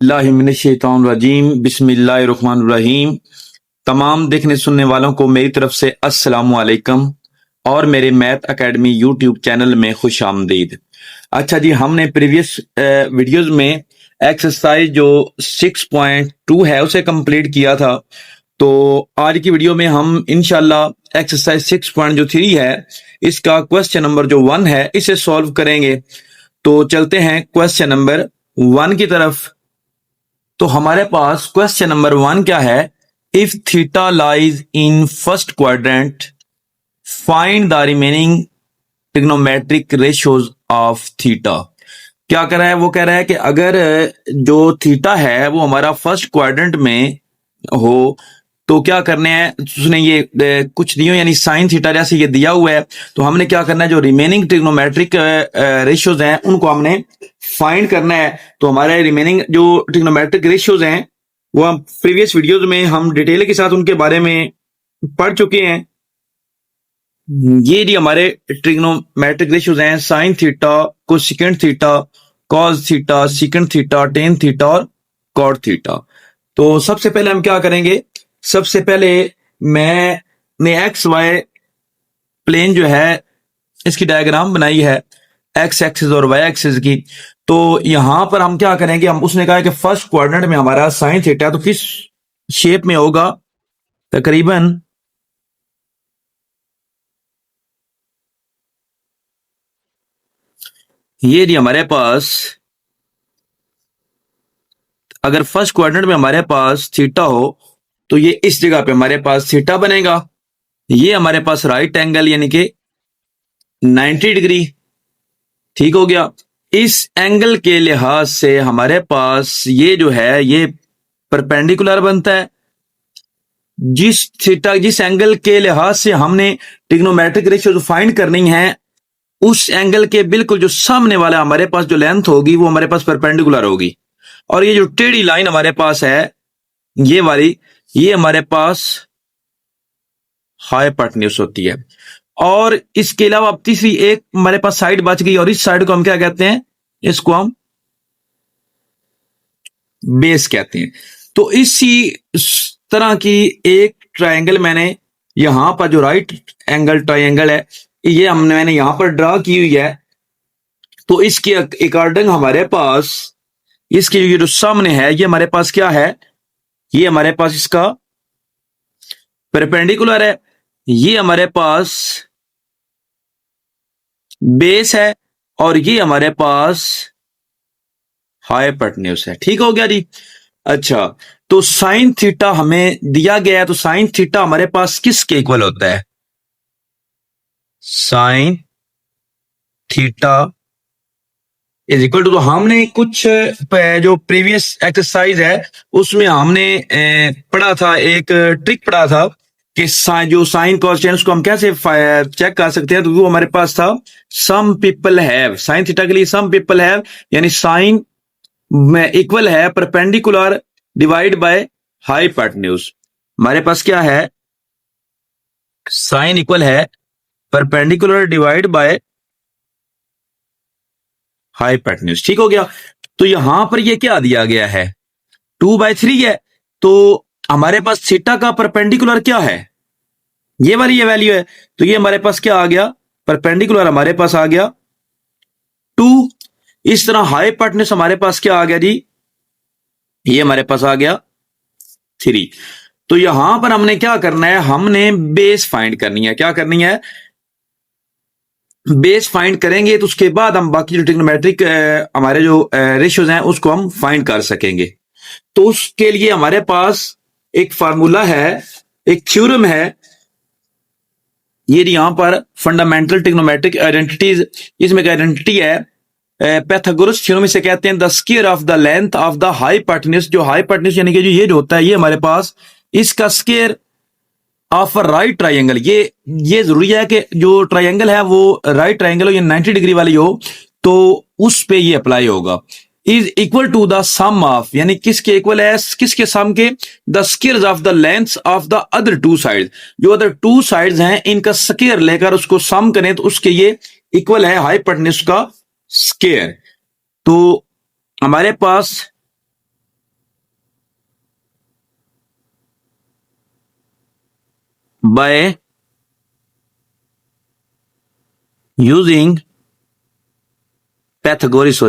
बिस्मिल्लाहिर्रहमानिर्रहीम बिस्मिल्लाहिर्रहमानिर्रहीम। तमाम देखने सुनने वालों को मेरी तरफ से अस्सलाम वालेकुम और मेरे मैथ एकेडमी यूट्यूब चैनल में खुश आमदीद। अच्छा जी, हमने प्रीवियस वीडियोस में एक्सरसाइज जो 6.2 है उसे कंप्लीट किया था। तो आज की वीडियो में हम इंशाल्लाह एक्सरसाइज 6.3 है इसका क्वेश्चन नंबर जो 1 है इसे सॉल्व करेंगे। तो चलते हैं क्वेश्चन नंबर 1 की तरफ। तो हमारे पास क्वेश्चन नंबर 1 क्या है? If theta lies in first quadrant find the remaining trigonometric ratios of theta. क्या कह रहा है? वो कह रहा है कि अगर जो थीटा है वो हमारा फर्स्ट क्वाड्रेंट में हो तो क्या करने हैं। उसने ये कुछ दियो यानी साइन थीटा जैसे ये दिया हुआ है, तो हमने क्या करना है, जो रिमेनिंग ट्रिग्नोमेट्रिक रेशियोज हैं उनको हमने फाइंड करना है। तो हमारे रिमेनिंग जो ट्रिग्नोमेट्रिक रेशियोज हैं वो हम प्रीवियस वीडियोज में हम डिटेल के साथ उनके बारे में पढ़ चुके हैं। ये जी हमारे ट्रिग्नोमेट्रिक रेशियोज हैं sine theta, cosecant theta, cos theta, secant theta, tan theta और कॉट थीटा। तो सबसे पहले हम क्या करेंगे, सबसे पहले मैंने एक्स वाई प्लेन जो है इसकी डायग्राम बनाई है, एक्स एक्सिस और वाई एक्सिस की। तो यहां पर हम क्या करेंगे, हम उसने कहा है कि फर्स्ट क्वाड्रेंट में हमारा साइन थीटा तो किस शेप में होगा, तकरीबन ये जी हमारे पास, अगर फर्स्ट क्वाड्रेंट में हमारे पास थीटा हो तो ये इस जगह पे हमारे पास थीटा बनेगा। ये हमारे पास राइट एंगल यानी कि 90 डिग्री, ठीक हो गया। इस एंगल के लिहाज से हमारे पास ये जो है ये परपेंडिकुलर बनता है। जिस एंगल के लिहाज से हमने ट्रिग्नोमेट्रिक रेशियो फाइंड करनी है उस एंगल के बिल्कुल जो सामने वाला हमारे पास जो लेंथ होगी वो हमारे पास परपेंडिकुलर होगी। और ये जो टेढ़ी लाइन हमारे पास है ये वाली, ये हमारे पास हाइपोटेन्यूज होती है। और इसके अलावा अब तीसरी एक हमारे पास साइड बच गई और इस साइड को हम क्या कहते हैं, इसको हम बेस कहते हैं। तो इसी तरह की एक ट्रायंगल मैंने यहां पर जो राइट एंगल ट्रायंगल है ये मैंने यहां पर ड्रा की हुई है। तो इसके अकॉर्डिंग हमारे पास इसके ये जो सामने है ये हमारे पास क्या है, ये हमारे पास इसका परपेंडिकुलर है, ये हमारे पास बेस है और ये हमारे पास हाइपोटेन्यूज है। ठीक हो गया जी। अच्छा, तो साइन थीटा हमें दिया गया है, तो साइन थीटा हमारे पास किसके इक्वल होता है? Sine theta is equal to, तो हमने कुछ जो प्रीवियस एक्सरसाइज है उसमें हमने पढ़ा था, एक ट्रिक पढ़ा था कि जो साइन कॉस टेन उसको हम कैसे चेक कर सकते हैं। तो वो हमारे पास था some people have, sine theta के लिए सम पीपल हैव यानी साइन में इक्वल है परपेंडिकुलर डिवाइड बाय हाइपोटेन्यूज। हमारे पास क्या है, साइन इक्वल है परपेंडिकुलर डिवाइड बाय हाइपोटेन्यूज। ठीक हो गया। तो यहां पर ये क्या दिया गया है, 2/3 है। तो हमारे पास थीटा का परपेंडिकुलर क्या है, ये वाली ये वैल्यू है। तो ये हमारे पास क्या आ गया, परपेंडिकुलर हमारे पास आ गया 2। इस तरह हाइपोटेन्यूज हमारे पास क्या आ गया जी, ये हमारे पास आ गया 3। तो यहां पर हमने क्या करना है, हमने बेस फाइंड करनी है। क्या करनी है, बेस फाइंड करेंगे तो उसके बाद हम बाकी जो ट्रिग्नोमेट्रिक हमारे जो रेशियोज हैं उसको हम फाइंड कर सकेंगे। तो उसके लिए हमारे पास एक फार्मूला है, एक थ्योरम है, ये यहां पर फंडामेंटल ट्रिग्नोमेट्रिक आइडेंटिटीज, इसमें एक आइडेंटिटी है पैथागोरस थ्योरम इसे कहते हैं, the square of the length of the hypotenuse. जो हाइपोटेन्यूज यानी कि जो ये जो होता है ये हमारे पास इसका square of a right triangle. ये जरूरी है कि जो ट्राइंगल है वो राइट ट्राइंगल हो या 90 डिग्री वाली हो, तो उस पे ये अप्लाई होगा। Is equal to the sum of, यानी किसके इक्वल है, किसके सम के, the squares of the lengths of the other two side. जो अदर टू साइड्स हैं इनका स्क्वायर लेकर उसको सम करें तो उसके ये इक्वल है हाइपोटेन्यूज का स्क्वायर। तो हमारे पास by using Pythagoras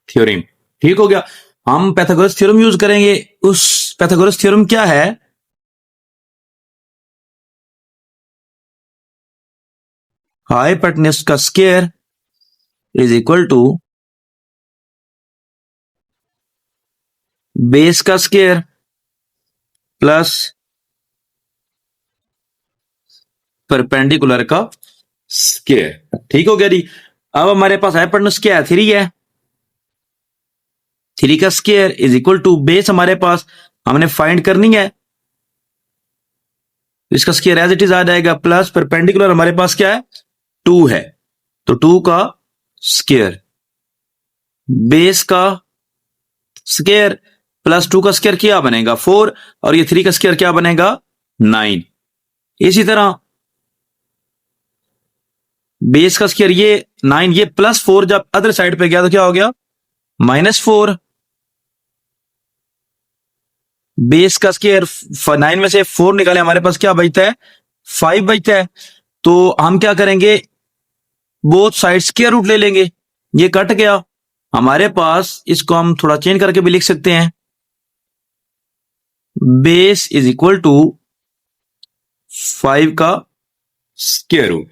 थ्योरम। ठीक हो गया, हम पैथागोरस थ्योरम यूज करेंगे। उस पैथागोरस थ्योरम क्या है? हाइपोटेन्यूज का square is equal to base का स्क्वायर प्लस परपेंडिकुलर का स्क्वायर। ठीक हो गया जी। अब हमारे पास हाइपोटेन्यूज क्या है? 3 है। 3 का square is equal to base हमारे पास हमने फाइंड करनी है, इसका स्क्वायर एज इट इज आ जाएगा, प्लस परपेंडिकुलर हमारे पास क्या है? 2 है, तो 2 का स्क्वायर बेस का स्क्वायर प्लस 2 का स्क्वायर क्या बनेगा? 4, और ये 3 का स्क्वायर क्या बनेगा? 9। इसी तरह बेस का स्क्वायर ये 9, ये प्लस 4 जब अदर साइड पे गया तो क्या हो गया? -4। बेस का स्क्वायर 9 में से 4 निकाले, हमारे पास क्या बचता है? 5 बचता है। तो हम क्या करेंगे? बोथ साइड स्क्वायर रूट ले लेंगे, ये कट गया हमारे पास। इसको हम थोड़ा चेंज करके भी लिख सकते हैं, बेस इज इक्वल टू 5 का स्क्वायर रूट।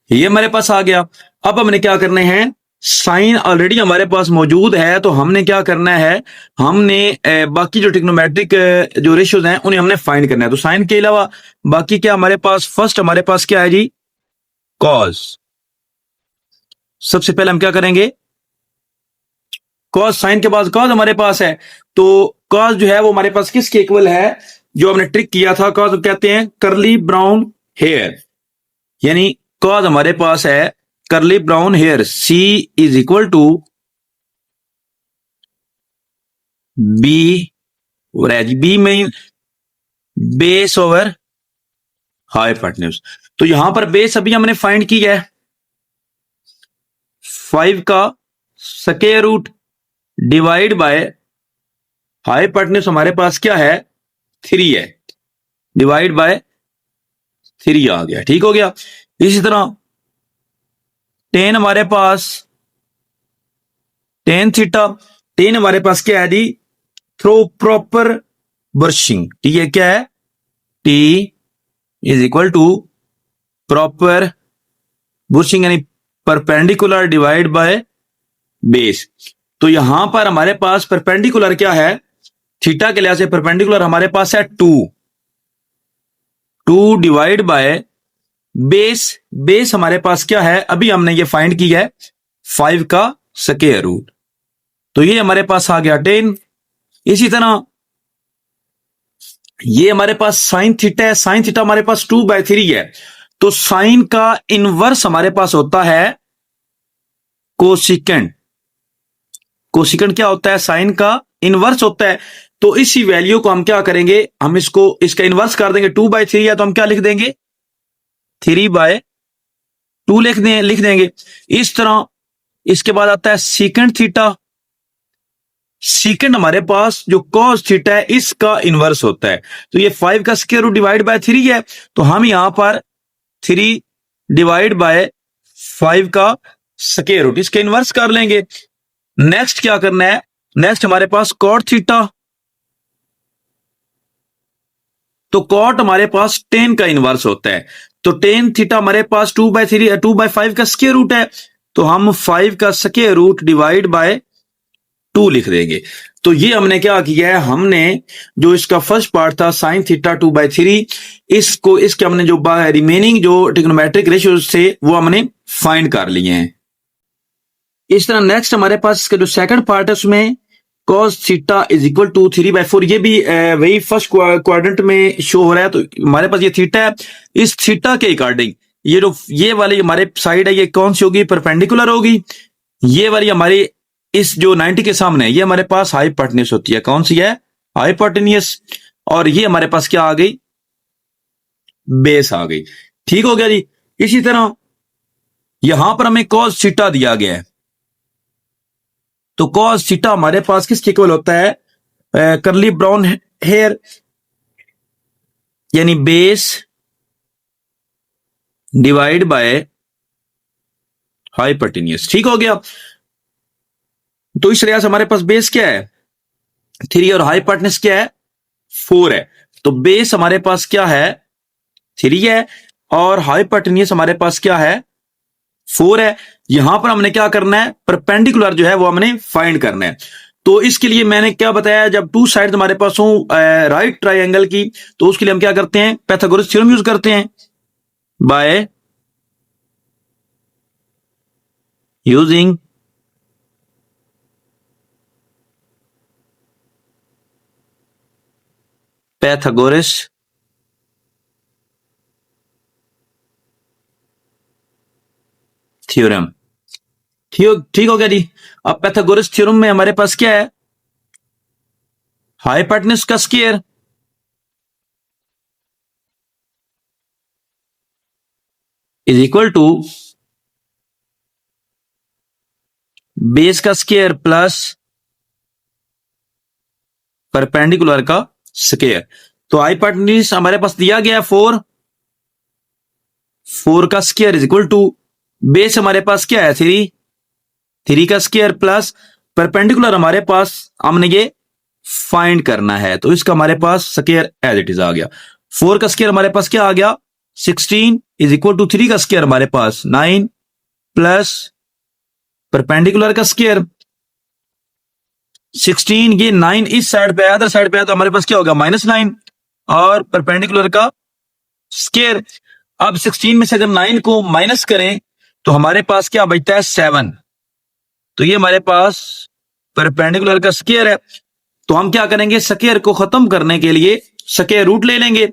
ये हमारे पास आ गया। अब हमने क्या करने हैं? साइन ऑलरेडी हमारे पास मौजूद है, तो हमने क्या करना है? हमने बाकी जो ट्रिग्नोमेट्रिक जो रेशियोज हैं उन्हें हमने फाइंड करना है। तो साइन के अलावा बाकी क्या हमारे पास? फर्स्ट हमारे पास क्या है जी? कॉस। सबसे पहले हम क्या करेंगे? कॉस, साइन के बाद कॉस हमारे पास है, तो कॉस जो है वो हमारे पास किसके इक्वल है? जो हमने ट्रिक किया था, कॉस कहते हैं करली ब्राउन हेयर, यानी कॉस हमारे पास है curly brown hair. C is equal to B, और बी में बेस ओवर हाइपोटेन्यूज। तो यहां पर बेस अभी हमने फाइंड किया है, 5 का square root divide by hypotenuse हमारे पास क्या है? 3 है, डिवाइड बाय 3 आ गया। ठीक हो गया। इसी तरह टेन हमारे पास, टेन थीटा, टेन हमारे पास क्या है जी? Throw proper बर्शिंग। ठीक है, क्या है? T is equal to proper बुर्शिंग, यानी परपेंडिकुलर डिवाइड बाय बेस। तो यहां पर हमारे पास परपेंडिकुलर क्या है? थीटा के लिहाज से परपेंडिकुलर हमारे पास है 2 डिवाइड बाय बेस। बेस हमारे पास क्या है? अभी हमने ये फाइंड किया है 5 का स्क्वायर रूट, तो ये हमारे पास आ गया 10। इसी तरह ये हमारे पास साइन थीटा है, साइन थीटा हमारे पास 2/3 है, तो साइन का इनवर्स हमारे पास होता है कोसिकेंट। कोसिकेंट क्या होता है? साइन का इनवर्स होता है। तो इसी वैल्यू को हम क्या करेंगे? हम इसको इसका इनवर्स कर देंगे। 2/3 है तो हम क्या लिख देंगे? 3/2 लिख देंगे। इस तरह इसके बाद आता है सीकेंट थीटा। सीकेंट हमारे पास जो कॉस थीटा है इसका इनवर्स होता है, तो ये 5 का स्क्वायर रूट डिवाइड बाय 3 है, तो हम यहां पर 3 डिवाइड बाय 5 का स्क्वायर रूट इसका इनवर्स कर लेंगे। नेक्स्ट क्या करना है? नेक्स्ट हमारे पास कॉट थीटा, तो कॉट हमारे पास 10 का इनवर्स होता है, तो 10 थीटा हमारे पास 2/5 का स्क्वायर रूट है, तो हम 5 का स्क्वायर रूट डिवाइड बाय 2 लिख देंगे। तो ये हमने क्या किया है? हमने जो इसका फर्स्ट पार्ट था साइन थीटा 2/3, इसको इसके हमने जो रिमेनिंग जो ट्रिग्नोमेट्रिक रेशियोज थे वो हमने फाइंड कर लिए हैं। इस तरह नेक्स्ट हमारे पास इसका जो सेकंड पार्ट है उसमें cos theta is equal to 3/4, ये भी वही फर्स्ट क्वाड्रेंट में शो हो रहा है, तो हमारे पास ये थीटा है। इस थीटा के अकॉर्डिंग ये वाली हमारे साइड है, ये कौन सी होगी? परपेंडिकुलर होगी। ये वाली हमारी इस जो 90 के सामने है ये हमारे पास हाइपोटेन्यूज होती है। कौन सी है? हाइपोटेन्यूज। और ये हमारे पास क्या आ गई? बेस आ गई। ठीक हो गया जी। इसी तरह यहां पर हमें कॉस थीटा दिया गया है, तो कॉस थीटा हमारे पास किसके इक्वल होता है? करली ब्राउन हेयर यानी बेस डिवाइड बाय हाइपोटेन्यूज। ठीक हो गया। तो इस लिहाज से हमारे पास बेस क्या है? 3 और हाइपोटेन्यूज क्या है? 4 है। तो बेस हमारे पास क्या है? 3 है और हाइपोटेन्यूज हमारे पास क्या है? 4 है। यहां पर हमने क्या करना है? परपेंडिकुलर जो है वो हमने फाइंड करना है। तो इसके लिए मैंने क्या बताया, जब टू साइड हमारे पास हो राइट ट्राइंगल की, तो उसके लिए हम क्या करते हैं? पाइथागोरस थ्योरम यूज करते हैं बाय यूजिंग पाइथागोरस थ्योरम। ठीक हो गया जी। अब पाइथागोरस थ्योरम में हमारे पास क्या है? हाइपोटेन्यूज का square is equal to base का स्क्वायर प्लस परपेंडिकुलर का स्क्वायर। तो हाइपोटेन्यूज हमारे पास दिया गया है 4, 4 का square is equal to base हमारे पास क्या है? 3, 3 का स्क्वायर प्लस परपेंडिकुलर हमारे पास हमने ये फाइंड करना है, तो इसका हमारे पास स्क्वायर एज इट इज आ गया। 4 का स्क्वायर हमारे पास क्या आ गया? 16 इज इक्वल टू 3 का स्क्वायर हमारे पास 9 प्लस परपेंडिकुलर का स्क्वायर 16, ये 9 इस साइड पे अदर साइड पे है, तो हमारे पास क्या होगा? -9 और परपेंडिकुलर का स्क्वायर। अब 16 में से जब 9 को माइनस करें तो हमारे पास क्या बचता है? 7। तो ये हमारे पास परपेंडिकुलर का स्क्वायर है। तो हम क्या करेंगे? स्क्वायर को खत्म करने के लिए स्क्वायर रूट ले लेंगे।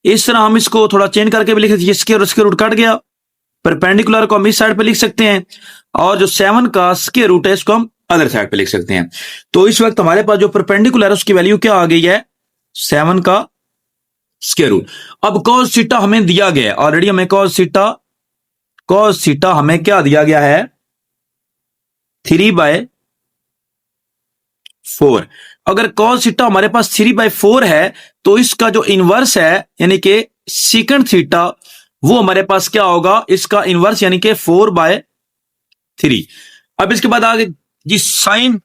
इस तरह हम इसको थोड़ा चेंज करके भी लिख सकते हैं। स्क्वायर और स्क्वायर रूट कट गया, परपेंडिकुलर को हम इस साइड पे लिख सकते हैं और जो 7 का स्क्वायर रूट है इसको हम अदर साइड पे लिख सकते हैं। तो इस वक्त हमारे पास जो परपेंडिकुलर है उसकी वैल्यू क्या आ गई है? 7 का स्क्वायर रूट। अब cos थीटा हमें दिया गया है ऑलरेडी, हमें cos थीटा हमें क्या दिया गया है? 3/4। अगर cos थीटा हमारे पास 3/4 है तो इसका जो इनवर्स है यानी कि सीकेंट थीटा, वो हमारे पास क्या होगा? इसका इनवर्स यानी कि 4/3। अब इसके बाद आगे जी sine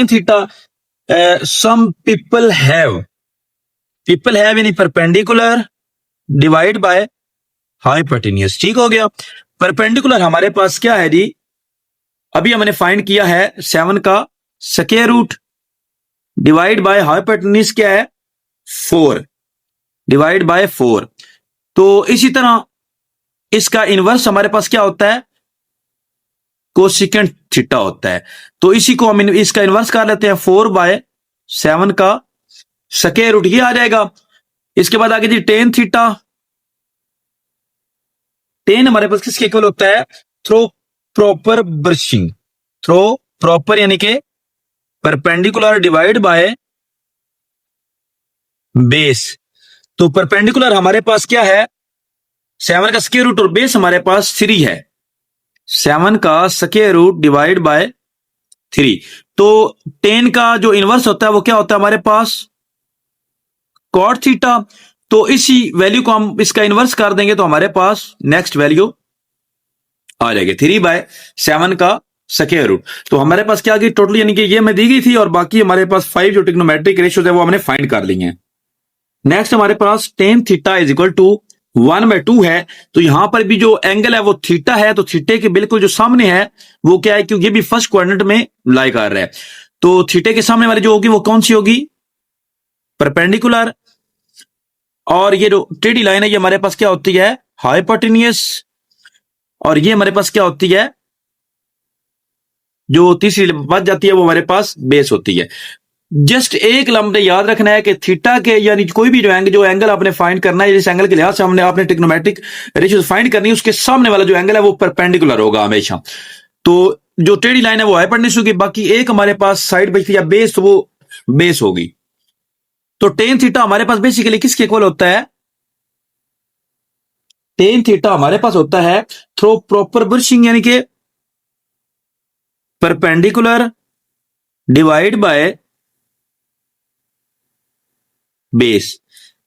theta. Some people have यानी परपेंडिकुलर डिवाइड बाय हाइपोटेन्यूज। ठीक हो गया। परपेंडिकुलर हमारे पास क्या है जी? अभी हमने फाइंड किया है 7 का square root divide by hypotenuse क्या है? 4 डिवाइड बाय 4। तो इसी तरह इसका इनवर्स हमारे पास क्या होता है? कोसिकेंट थीटा होता है। तो इसी को हम इसका इनवर्स कर लेते हैं, 4/7 का स्क्वायर रूट, ये आ जाएगा। इसके बाद आगे जी टेन थीटा। टेन हमारे पास किसके इक्वल होता है? Through proper brushing. Through proper यानी कि परपेंडिकुलर डिवाइड बाय बेस। तो परपेंडिकुलर हमारे पास क्या है? 7 का स्क्वायर रूट और बेस हमारे पास 3 है। 7 का स्क्वायर रूट डिवाइड बाय 3। तो 10 का जो इनवर्स होता है वो क्या होता है हमारे पास? Cot theta. तो इसी वैल्यू को हम इसका इनवर्स कर देंगे तो हमारे पास नेक्स्ट वैल्यू आ जाएगी 3/7 का स्क्वायर रूट। तो हमारे पास क्या आ गई टोटल, यानी कि ये मैं दी गई थी और बाकी हमारे पास 5 जो ट्रिग्नोमेट्रिक रेशियोज है वो हमने फाइंड कर ली हैं। नेक्स्ट हमारे पास tan theta is equal to 1/2 है। तो यहां पर भी जो एंगल है वो थीटा है, तो थीटे के बिल्कुल जो सामने है वो क्या है? क्योंकि ये भी फर्स्ट क्वाड्रेंट में लाई कर रहा है, तो थीटे के सामने वाली जो होगी वो कौन सी होगी? परपेंडिकुलर। और ये जो टेढ़ी लाइन है ये हमारे पास क्या होती है? हाइपोटेन्यूज। और ये हमारे पास क्या होती है? जो तीसरी बच जाती है वो हमारे पास बेस होती है। जस्ट एक लम्बे याद रखना है कि थीटा के यानी कोई भी जो एंगल आपने फाइंड करना है, जिस एंगल के लिहाज से हमने आपने ट्रिग्नोमेट्रिक रेशियो फाइंड करनी है, उसके सामने वाला जो एंगल है वो परपेंडिकुलर होगा हमेशा। तो जो टेढ़ी लाइन है वो हाइपोटेन्यूज होगी, बाकी एक हमारे पास साइड बचती है बेस, तो वो बेस होगी। तो टेन थीटा हमारे पास बेसिकली किसके इक्वल होता है? टेन थीटा हमारे पास होता है थ्रो प्रॉपर ब्रशिंग, यानी कि परपेंडिकुलर डिवाइड बाय बेस।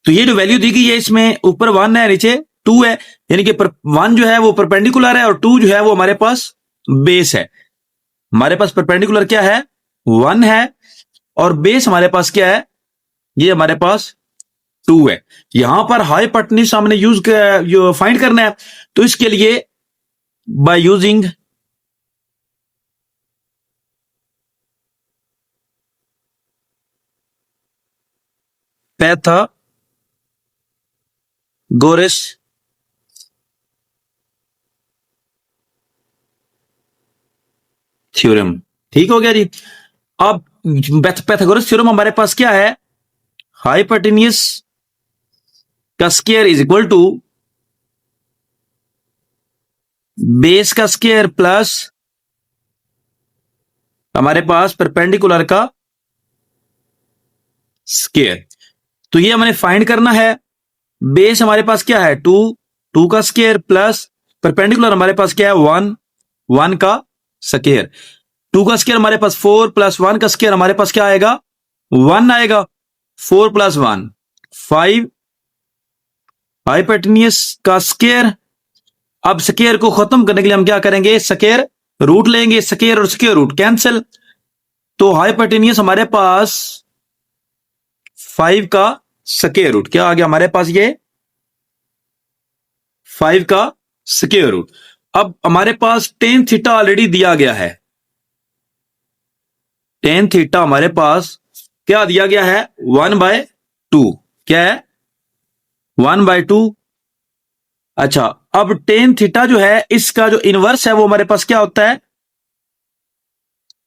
तो ये जो वैल्यू दी गई है इसमें ऊपर 1 है, नीचे 2 है, यानी कि 1 जो है वो परपेंडिकुलर है और 2 जो है वो हमारे पास बेस है। हमारे पास परपेंडिकुलर क्या है, 1 है, और बेस हमारे पास क्या है, ये हमारे पास 2 है। यहां पर हाइपोटेन्यूज हमने यूज फाइंड करना है, तो इसके लिए बाय यूजिंग पैथागोरस थ्योरम। ठीक हो गया जी। अब पैथागोरस थ्योरम हमारे पास क्या है, हाइपोटेन्यूज का square is equal to base का स्क्वायर प्लस हमारे पास परपेंडिकुलर का स्क्वायर। तो ये हमें फाइंड करना है। बेस हमारे पास क्या है, 2, 2 का स्क्वायर प्लस परपेंडिकुलर हमारे पास क्या है, 1, 1 का स्क्वायर। 2 का स्क्वायर हमारे पास 4 प्लस 1 का स्क्वायर हमारे पास क्या आएगा, 1 आएगा। 4 प्लस 1 5, हाइपोटेन्यूज का स्क्वायर। अब स्क्वायर को खत्म करने के लिए हम क्या करेंगे, स्क्वायर रूट लेंगे, स्क्वायर और स्क्वायर रूट कैंसिल। तो हाइपोटेन्यूज हमारे पास 5 का स्क्वायर रूट क्या आ गया हमारे पास, ये 5 का स्क्वायर रूट। अब हमारे पास टेन थीटा ऑलरेडी दिया गया है। टेन थीटा हमारे पास क्या दिया गया है, 1/2। क्या है, 1/2। अच्छा, अब टेन थीटा जो है इसका जो इनवर्स है वो हमारे पास क्या होता है,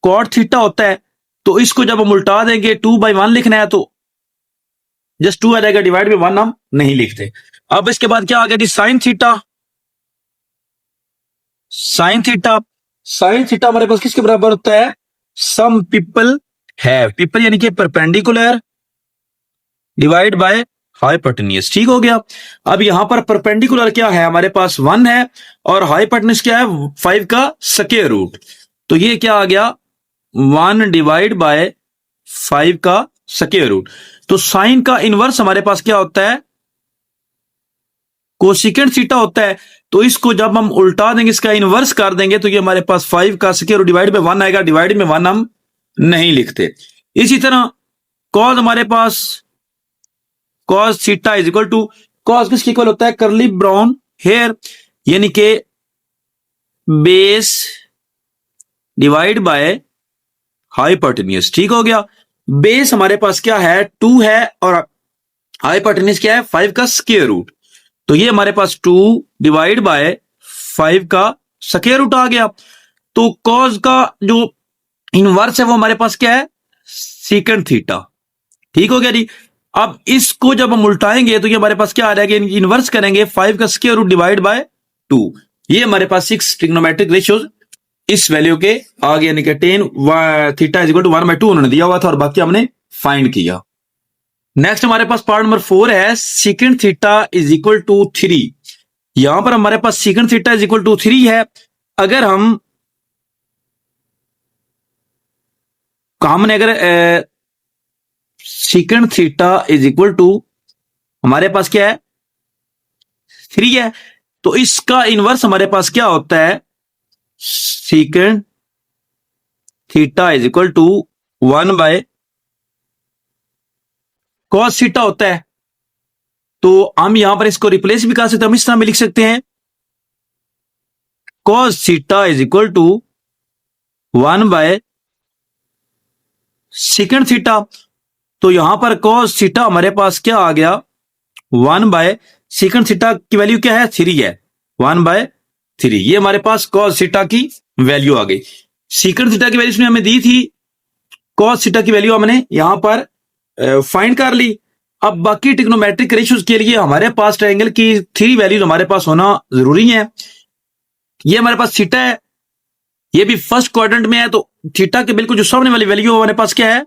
कॉट थीटा होता है। तो इसको जब हम उल्टा देंगे, 2/1 लिखना है तो जस्ट 2 आ जाएगा, डिवाइड में 1 हम नहीं लिखते। अब इसके बाद क्या आ गया जी, sine theta. Sine theta, sine theta हमारे पास किसके बराबर होता है, सम पीपल हैव, पीपल यानी कि परपेंडिकुलर डिवाइड बाय हाइपोटेन्यूज। ठीक हो गया। अब यहां पर परपेंडिकुलर क्या है, हमारे पास 1 है, और हाइपोटेन्यूज क्या है, 5 का स्क्वायर रूट। तो ये क्या आ गया, 1 डिवाइड बाय 5 का स्क्वायर रूट। तो साइन का इनवर्स हमारे पास क्या होता है, कोसिकेंट थीटा होता है। तो इसको जब हम उल्टा देंगे, इसका इनवर्स कर देंगे, तो ये हमारे पास 5 का स्क्वायर रूट डिवाइड में 1 आएगा, डिवाइड में 1 हम नहीं लिखते। इसी तरह कॉस हमारे पास, cos theta is equal to, cos किसके इक्वल होता है, करली ब्राउन हेयर, यानी कि बेस डिवाइड बाय हाइपोटेन्यूज। ठीक हो गया। बेस हमारे पास क्या है, 2 है, और हाइपोटेन्यूज क्या है, 5 का स्क्वायर रूट। तो ये हमारे पास 2 डिवाइड बाय 5 का स्क्वायर रूट आ गया। तो कॉस का जो इनवर्स है वो हमारे पास क्या है, सीकेंट थीटा। ठीक हो गया जी। अब इसको जब हम उल्टाएंगे तो ये हमारे पास क्या आ जाएगा, इनवर्स करेंगे, 5 का स्क्वायर रूट डिवाइड बाय 2। ये हमारे पास 6 ट्रिग्नोमेट्रिक रेशियोज इस वैल्यू के आ गए, यानी कि tan theta is equal to 1/2 उन्होंने दिया हुआ था, और बाकी हमने फाइंड किया। नेक्स्ट हमारे पास पार्ट नंबर 4 है, secant theta is equal to 3। यहां पर हमारे पास secant theta is equal to 3 है। अगर हमने अगर secant theta is equal to हमारे पास क्या है, 3 है, तो इसका इनवर्स हमारे पास क्या होता है, secant theta is equal to 1 by cos theta होता है। तो हम यहां पर इसको रिप्लेस भी कर सकते हैं, हम इस तरह में लिख सकते हैं, cos theta is equal to 1 by secant theta. तो यहां पर कॉस थीटा हमारे पास क्या आ गया, 1 बाय सीकेंट थीटा की वैल्यू क्या है, 3 है, 1/3। ये हमारे पास कॉस थीटा की वैल्यू आ गई। सीकेंट थीटा की वैल्यू इसने हमें दी थी, कॉस थीटा की वैल्यू हमने यहां पर फाइंड कर ली। अब बाकी ट्रिग्नोमेट्रिक रेशियोज के लिए हमारे पास ट्रायंगल की 3 वैल्यूज हमारे पास होना जरूरी है। ये हमारे पास थीटा है, ये भी फर्स्ट क्वाड्रेंट में है, तो थीटा के बिल्कुल जो सामने वाली वैल्यू हमारे पास क्या है,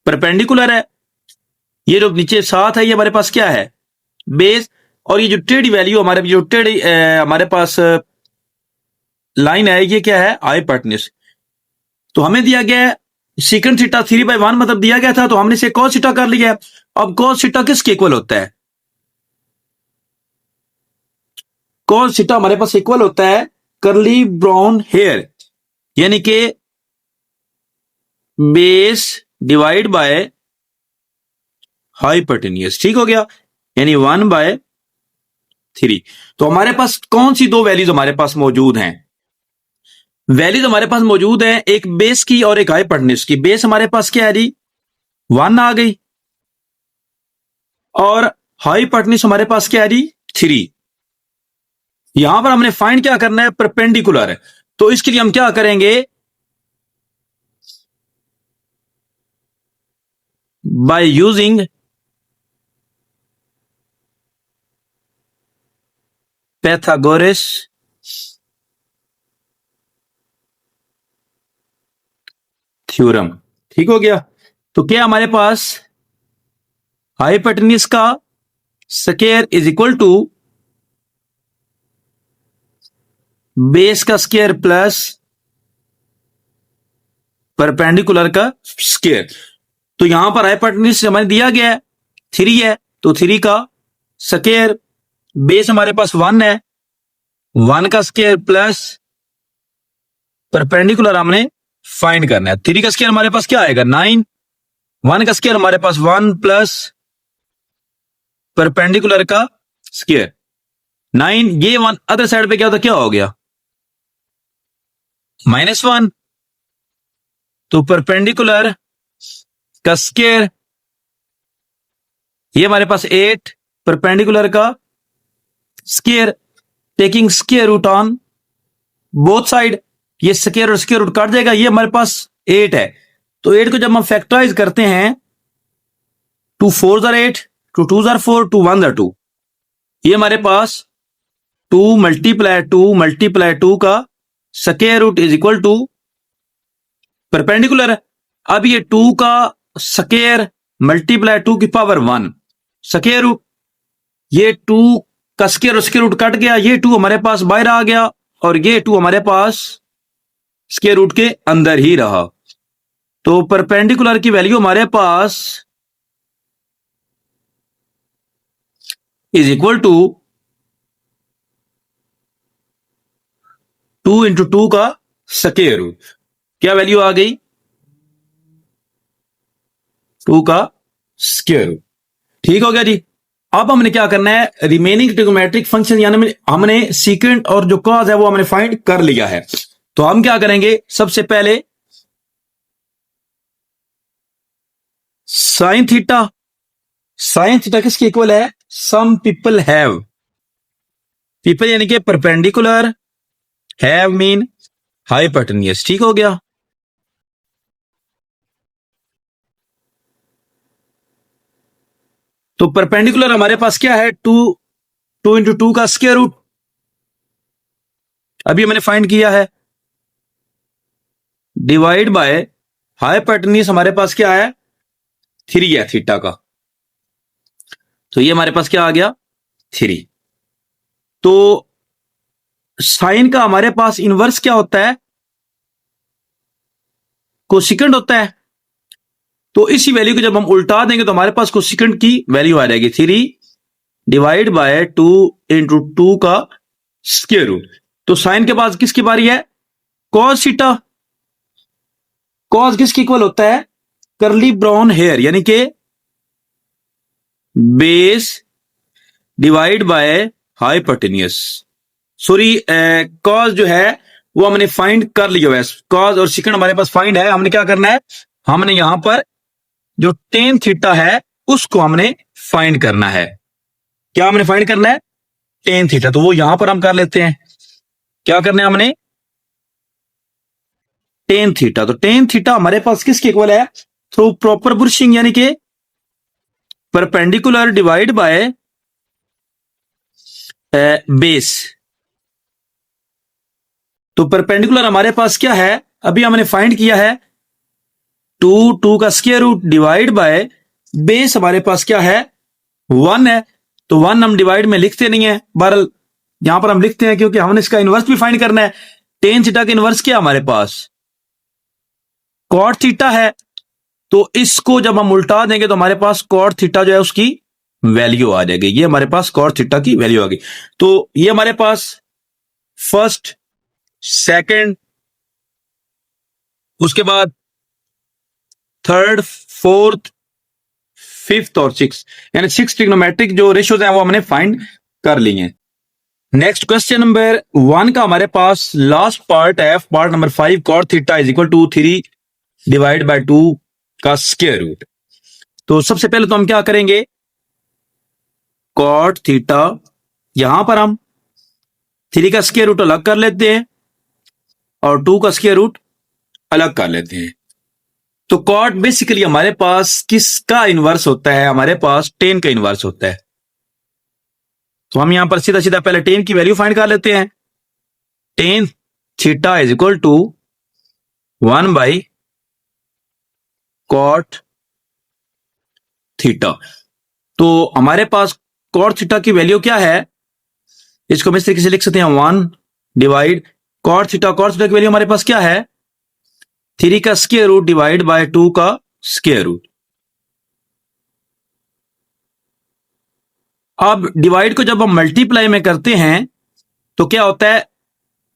परपेंडिकुलर है। ये जो नीचे 7 है, ये हमारे पास क्या है, बेस। और ये जो टेढ़ी वैल्यू हमारे जो टेढ़ी हमारे पास लाइन है, ये क्या है, हाइपोटेन्यूज। तो हमें दिया गया है सीकेंट थीटा 3/1 मतलब दिया गया था, तो हमने इसे कॉस थीटा कर लिया है। अब कॉस थीटा किसके इक्वल होता है? कॉस थीटा हमारे पास इक्वल होता है कर्ली ब्राउन हेयर, यानी कि बेस डिवाइड बाय हाइपोटेन्यूज। ठीक हो गया, यानी 1/3। तो हमारे पास कौन सी दो वैल्यूज हमारे पास मौजूद हैं? वैल्यूज हमारे पास मौजूद है एक बेस की और एक हाइपोटेन्यूज की। बेस हमारे पास क्या है जी, 1 आ गई, और हाइपोटेन्यूज हमारे पास क्या है जी, 3। यहां पर हमने फाइंड क्या करना है, परपेंडिकुलर है। तो इसके लिए हम क्या करेंगे, बाय यूजिंग पैथागोरस थ्योरम। ठीक हो गया। तो क्या हमारे पास हाइपोटेन्यूज का square is equal to base का स्क्वायर प्लस परपेंडिकुलर का स्क्वायर। तो यहां पर हाइपोटेन्यूज हमें दिया गया है 3 है, तो 3 का स्क्वायर, बेस हमारे पास 1 है, 1 का स्क्वायर प्लस परपेंडिकुलर हमने फाइंड करना है। 3 का स्क्वायर हमारे पास क्या आएगा, 9। 1 का स्क्वायर हमारे पास 1 प्लस परपेंडिकुलर का स्क्वायर 9। ये 1 अदर साइड पे क्या होता, क्या हो गया, -1। तो परपेंडिकुलर का स्क्वायर, ये हमारे पास 8, परपेंडिकुलर का square, taking square root on both side, ये स्क्वायर और स्क्वायर रूट काट जाएगा, ये हमारे पास 8 है। तो 8 को जब हम फैक्टराइज करते हैं, 2 4 आर 8, 2 2 आर 4, 2 1 आर 2, ये हमारे पास 2 मल्टीप्लाई 2 का square root is equal to perpendicular है। अब ये 2 का स्क्वायर मल्टीप्लाई 2 की पावर 1 स्क्वायर रूट, ये 2 का स्क्वायर और स्क्वायर रूट कट गया, ये 2 हमारे पास बाहर आ गया, और ये 2 हमारे पास स्क्वायर रूट के अंदर ही रहा। तो परपेंडिकुलर की वैल्यू हमारे पास इज इक्वल टू 2 × 2 का स्क्वायर रूट, क्या वैल्यू आ गई, 2 का स्क्वायर रूट। ठीक हो गया जी। अब हमने क्या करना है, रिमेनिंग ट्रिग्नोमेट्रिक फंक्शन, यानी हमने सीकेंट और जो कॉज है वो हमने फाइंड कर लिया है। तो हम क्या करेंगे, सबसे पहले साइन थीटा। साइन थीटा किसके इक्वल है, सम पीपल हैव, पीपल यानी कि परपेंडिकुलर, हैव मीन हाइपोटेन्यूज। ठीक हो गया। तो परपेंडिकुलर हमारे पास क्या है, 2 × 2 का स्क्वायर रूट, अभी मैंने फाइंड किया है, डिवाइड बाय हाइपोटेन्यूज हमारे पास क्या है, 3 है थीटा का, तो ये हमारे पास क्या आ गया, 3। तो साइन का हमारे पास इनवर्स क्या होता है, कोसिकेंट होता है। तो इसी वैल्यू को जब हम उल्टा देंगे तो हमारे पास कोसिकेंट की वैल्यू आ जाएगी 3 डिवाइड बाय 2 × 2 का स्क्वायर रूट। तो साइन के बाद किसकी बारी है, कॉस थीटा। कॉस किसके इक्वल होता है, कर्ली ब्राउन हेयर, यानी कि base divide by hypotenuse. Sorry, cos जो है वो हमने फाइंड कर लिया है, कॉस और सिकेंड हमारे पास फाइंड है। हमने क्या करना है, हमने यहां पर जो टेन थीटा है उसको हमने फाइंड करना है। क्या हमने फाइंड करना है, टेन थीटा। तो वो यहां पर हम कर लेते हैं, क्या करना है हमने, टेन थीटा। तो टेन थीटा हमारे पास किसके इक्वल है, थ्रू प्रॉपर बुर्शिंग, यानी कि परपेंडिकुलर डिवाइड बाय बेस। तो परपेंडिकुलर हमारे पास क्या है, अभी हमने फाइंड किया है 2 का square root divide by base हमारे पास क्या है, 1 है। तो 1 हम डिवाइड में लिखते नहीं है, बहरहाल यहां पर हम लिखते हैं क्योंकि हमने इसका इनवर्स भी फाइंड करना है। टेन थीटा का इनवर्स क्या हमारे पास कॉट थीटा है, तो इसको जब हम उल्टा देंगे तो हमारे पास कॉट थीटा जो है उसकी वैल्यू आ जाएगी। ये हमारे पास कॉट थीटा की वैल्यू आ गई। तो ये हमारे पास फर्स्ट, सेकंड, उसके बाद थर्ड, फोर्थ, फिफ्थ और सिक्स, यानी 6 ट्रिग्नोमेट्रिक जो रेशियोज हैं वो हमने फाइंड कर ली हैं। नेक्स्ट क्वेश्चन नंबर 1 का हमारे पास लास्ट पार्ट है, part number 5, cot theta is equal to 3 divide by 2 का स्क्वायर रूट। तो सबसे पहले तो हम क्या करेंगे, कॉट थीटा, यहां पर हम 3 का स्क्वायर रूट अलग कर लेते हैं और 2 का स्क्वायर रूट अलग कर लेते हैं। तो कॉट बेसिकली हमारे पास किसका इनवर्स होता है, हमारे पास टेन का इनवर्स होता है। तो हम यहां पर सीधा सीधा पहले टेन की वैल्यू फाइंड कर लेते हैं। Tan theta is equal to 1 by cot theta. तो हमारे पास कॉट थीटा की वैल्यू क्या है, इसको हम इस तरीके से लिख सकते हैं 1 डिवाइड कॉट थीटा की वैल्यू हमारे पास क्या है 3 का स्क्वायर रूट डिवाइड बाय 2 का स्क्वायर रूट। अब डिवाइड को जब हम मल्टीप्लाई में करते हैं तो क्या होता है,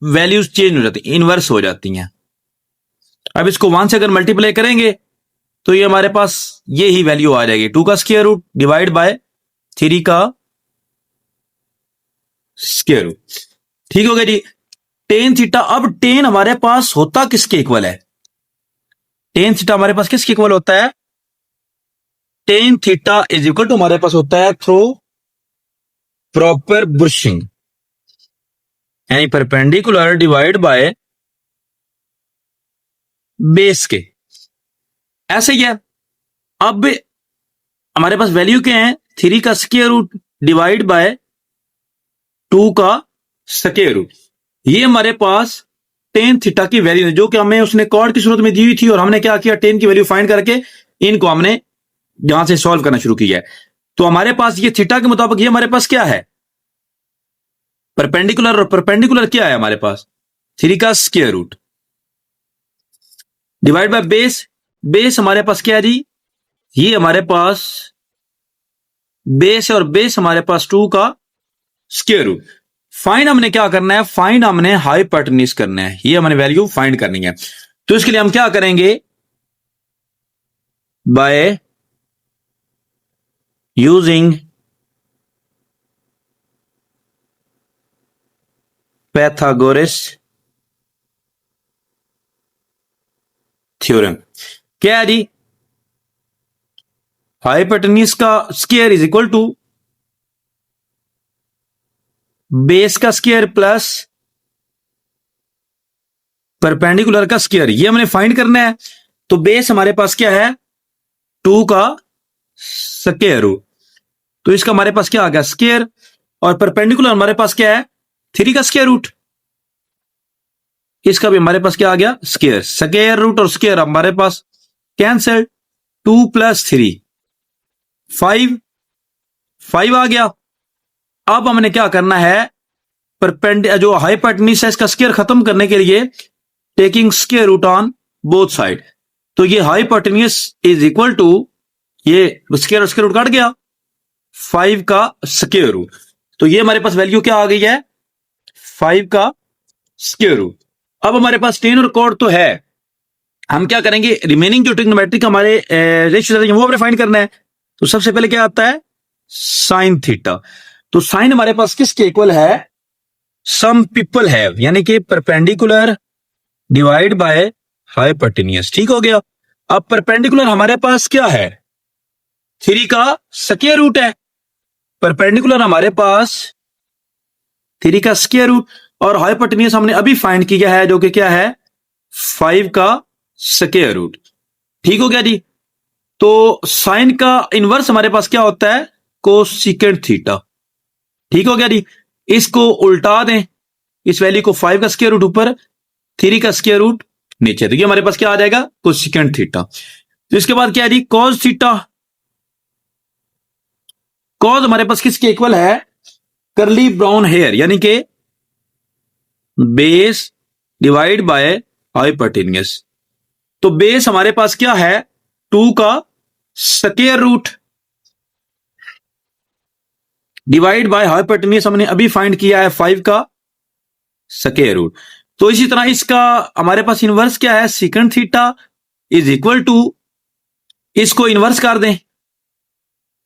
वैल्यूज चेंज हो जाती हैं, इनवर्स हो जाती हैं। अब इसको 1 से अगर मल्टीप्लाई करेंगे तो ये हमारे पास ये ही वैल्यू आ जाएगी, 2 का स्क्वायर रूट डिवाइड बाय 3 का स्क्वायर रूट। ठीक हो गया जी। टेन थीटा, अब टेन हमारे पास होता किसके इक्वल है, टेन थीटा हमारे पास किसके इक्वल होता है, tan theta is equal to हमारे पास होता है थ्रू प्रॉपर बुशिंग, यानी परपेंडिकुलर डिवाइड बाय बेस के, ऐसे ही है। अब हमारे पास वैल्यू क्या है, 3 का स्क्वायर रूट डिवाइड बाय 2 का स्क्वायर रूट। ये हमारे पास टेन थीटा की वैल्यू है जो कि हमें उसने कॉर्ड की सूरत में दी हुई थी, और हमने क्या किया, टेन की वैल्यू फाइंड करके इनको हमने यहां से सॉल्व करना शुरू किया है। तो हमारे पास ये थीटा के मुताबिक ये हमारे पास क्या है, परपेंडिकुलर, और परपेंडिकुलर क्या है हमारे पास 3 का square root divide by base. Base हमारे पास क्या है जी, ये हमारे पास बेस है, और बेस हमारे पास 2 का स्क्वायर रूट। फाइंड हमने क्या करना है, फाइंड हमने हाइपोटेन्यूज करना है, ये हमने वैल्यू फाइंड करनी है। तो इसके लिए हम क्या करेंगे, बाय यूजिंग पैथागोरस थ्योरम। क्या है जी, हाइपोटेन्यूज का square is equal to base का स्क्वायर प्लस परपेंडिकुलर का स्क्वायर, ये हमने फाइंड करना है। तो बेस हमारे पास क्या है 2 का स्क्वायर रूट, तो इसका हमारे पास क्या आ गया स्क्वायर, और परपेंडिकुलर हमारे पास क्या है 3 का स्क्वायर रूट, इसका भी हमारे पास क्या आ गया स्क्वायर। स्क्वायर रूट और स्क्वायर हमारे पास कैंसल, 2 प्लस 3 5 आ गया। अब हमने क्या करना है, जो हाइपोटेन्यूज है इसका स्क्वायर खत्म करने के लिए taking square root on both side. तो ये हाइपोटेन्यूज इज इक्वल टू, ये स्क्वायर और स्क्वायर रूट काट गया, 5 का स्क्वायर रूट। तो ये हमारे पास वैल्यू क्या आ गई है 5 का स्क्वायर रूट। अब हमारे पास टेन और कॉट तो है, हम क्या करेंगे, रिमेनिंग जो ट्रिग्नोमेट्रिक हमारे रेशियो वो हमने फाइंड करना है। तो सबसे पहले क्या आता है साइन थीटा। तो साइन हमारे पास किसके इक्वल है, सम पीपल हैव, यानी कि परपेंडिकुलर डिवाइड बाय हाइपोटेन्यूज। ठीक हो गया। अब परपेंडिकुलर हमारे पास क्या है 3 का स्क्वायर रूट है, परपेंडिकुलर हमारे पास 3 का स्क्वायर रूट, और हाइपोटेन्यूज हमने अभी फाइंड किया है जो कि क्या है 5 का स्क्वायर रूट। ठीक हो गया जी। तो साइन का इनवर्स हमारे पास क्या होता है कोसेकेंट थीटा। ठीक हो गया जी। इसको उल्टा दें, इस वैल्यू को 5 का स्क्वायर रूट ऊपर, 3 का स्क्वायर रूट नीचे, तो ये हमारे पास क्या आ जाएगा कोसेकेंट थीटा। तो इसके बाद क्या है जी कॉस थीटा। बिकॉज हमारे पास किसके इक्वल है, करली ब्राउन हेयर, यानी कि बेस डिवाइड बाय हाइपोटेन्यूस। तो बेस हमारे पास क्या है, 2 का square root divide by hypotenuse हमने अभी फाइंड किया है 5 का स्क्वायर रूट। तो इसी तरह इसका हमारे पास इनवर्स क्या है, second theta is equal to, इसको इनवर्स कर दें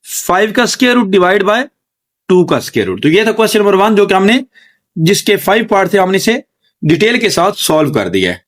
5 का स्क्वायर रूट डिवाइड बाय 2 का स्क्वायर रूट। तो ये था क्वेश्चन नंबर 1 जो कि हमने जिसके 5 पार्ट थे हमने इसे डिटेल के साथ सॉल्व कर दिया है।